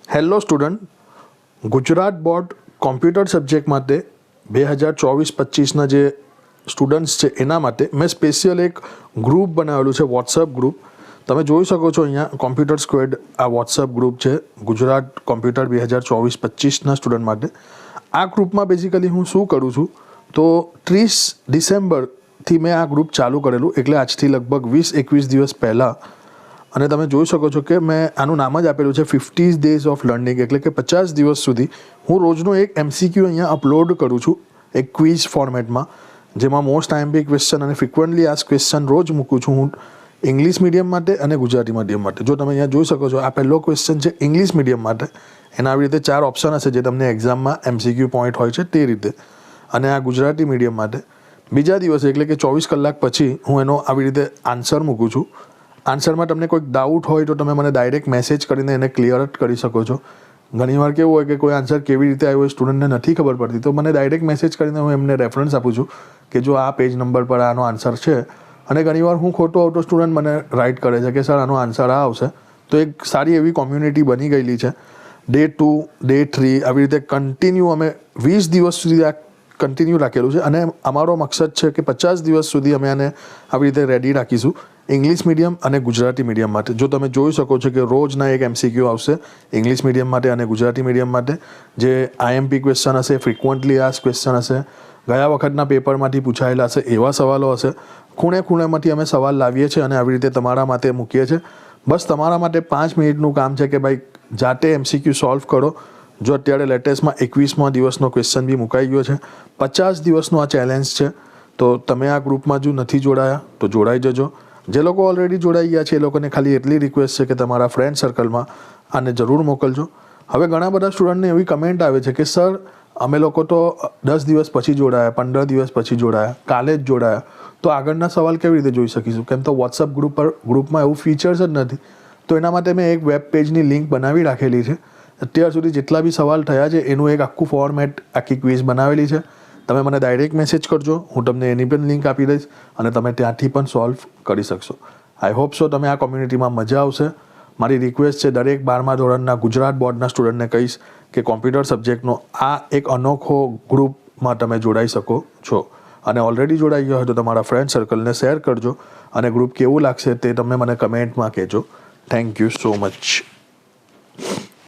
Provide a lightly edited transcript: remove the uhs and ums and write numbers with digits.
Hello student, Gujarat board computer subject માટે 2024-25ના જે students છે એના માટે મેં સ્પેશિયલ એક ગ્રુપ બનાવેલું છે, વોટ્સઅપ ગ્રુપ. તમે જોઈ શકો છો અહીંયા કોમ્પ્યુટર સ્ક્વેડ આ વોટ્સઅપ ગ્રુપ છે ગુજરાત કોમ્પ્યુટર 2024-25ના સ્ટુડન્ટ માટે. આ ગ્રુપમાં બેઝિકલી હું શું કરું છું તો 30 ડિસેમ્બરથી મેં આ ગ્રુપ ચાલુ કરેલું, એટલે આજથી લગભગ 20-21 દિવસ પહેલાં. અને તમે જોઈ શકો છો કે મેં આનું નામ જ આપેલું છે 50 ડેઝ ઓફ લર્નિંગ, એટલે કે 50 દિવસ સુધી હું રોજનો એક MCQ અહીંયા અપલોડ કરું છું એક ક્વિઝ ફોર્મેટમાં, જેમાં મોસ્ટ IMP ક્વેશ્ચન અને ફ્રિક્વન્ટલી આસ્ક ક્વેશ્ચન રોજ મૂકું છું હું ઇંગ્લિશ મીડિયમ માટે અને ગુજરાતી મીડિયમ માટે. જો તમે અહીંયા જોઈ શકો છો આ પહેલો ક્વેશ્ચન છે ઇંગ્લિશ મીડિયમ માટે, એના આવી રીતે 4 ઓપ્શન હશે જે તમને એક્ઝામમાં MCQ પોઈન્ટ હોય છે તે રીતે. અને આ ગુજરાતી મીડિયમ માટે બીજા દિવસે એટલે કે 24 કલાક પછી હું એનો આવી રીતે આન્સર મૂકું છું. આન્સરમાં તમને કોઈક ડાઉટ હોય તો તમે મને ડાયરેક્ટ મેસેજ કરીને એને ક્લિયર કરી શકો છો. ઘણીવાર કેવું હોય કે કોઈ આન્સર કેવી રીતે આવ્યો એ સ્ટુડન્ટને નથી ખબર પડતી, તો મને ડાયરેક્ટ મેસેજ કરીને હું એમને રેફરન્સ આપું છું કે જો આ પેજ નંબર પર આનો આન્સર છે. અને ઘણીવાર હું ખોટો આવતો સ્ટુડન્ટ મને રાઇટ કરે છે કે સર આનો આન્સર આ આવશે. તો એક સારી એવી કોમ્યુનિટી બની ગયેલી છે. Day 2, Day 3 આવી રીતે કન્ટિન્યુ અમે 20 દિવસ સુધી આ કન્ટિન્યુ રાખેલું છે. અને અમારો મકસદ છે કે 50 દિવસ સુધી અમે આને આવી રીતે રેડી રાખીશું ઇંગ્લિશ મીડિયમ અને ગુજરાતી મીડિયમ માટે. જો તમે જોઈ શકો છો કે રોજના એક MCQ આવશે ઇંગ્લિશ મીડિયમ માટે અને ગુજરાતી મીડિયમ માટે, જે IMP ક્વેશ્ચન હશે, ફ્રિક્વન્ટલી આસ્ક ક્વેશ્ચન હશે, ગયા વખતના પેપરમાંથી પૂછાયેલા હશે એવા સવાલો હશે. ખૂણે ખૂણેમાંથી અમે સવાલ લાવીએ છીએ અને આવી રીતે તમારા માટે મૂકીએ છીએ. બસ તમારા માટે 5 મિનિટનું કામ છે કે ભાઈ જાતે MCQ સોલ્વ કરો. જો અત્યારે લેટેસ્ટમાં 21મા દિવસનો ક્વેશ્ચન બી મુકાઈ ગયો છે. 50 દિવસનો આ ચેલેન્જ છે. તો તમે આ ગ્રુપમાં જો નથી જોડાયા તો જોડાઈ જજો. જે લોકો ઓલરેડી જોડાઈ ગયા છે એ લોકોને ખાલી એટલી રિક્વેસ્ટ છે કે તમારા ફ્રેન્ડ સર્કલમાં આને જરૂર મોકલજો. હવે ઘણા બધા સ્ટુડન્ટને એવી કમેન્ટ આવે છે કે સર અમે લોકો તો 10 દિવસ પછી જોડાયા, 15 દિવસ પછી જોડાયા, કાલે જ જોડાયા, તો આગળના સવાલ કેવી રીતે જોઈ શકીશું? કેમ તો વોટ્સઅપ ગ્રુપમાં એવું ફીચર્સ જ નથી. તો એના માટે મેં એક વેબ પેજની લિંક બનાવી રાખેલી છે. અત્યાર સુધી જેટલા બી સવાલ થયા છે એનું એક આખું ફોર્મેટ, આખી ક્વિઝ બનાવેલી છે. તમે મને ડાયરેક્ટ મેસેજ કરજો, હું તમને એની પણ લિંક આપી દઈશ અને તમે ત્યાંથી પણ સોલ્વ કરી શકશો. આઈ હોપ સો તમે આ કોમ્યુનિટીમાં મજા આવશે. મારી રિક્વેસ્ટ છે દરેક 12મા ધોરણના ગુજરાત બોર્ડના સ્ટુડન્ટને કહીશ કે કોમ્પ્યુટર સબ્જેક્ટનો આ એક અનોખો ગ્રુપમાં તમે જોડાઈ શકો છો. અને ઓલરેડી જોડાઈ ગયા હોય તો તમારા ફ્રેન્ડ સર્કલને શેર કરજો અને ગ્રુપ કેવું લાગશે તે તમે મને કમેન્ટમાં કહેજો. Thank you so much.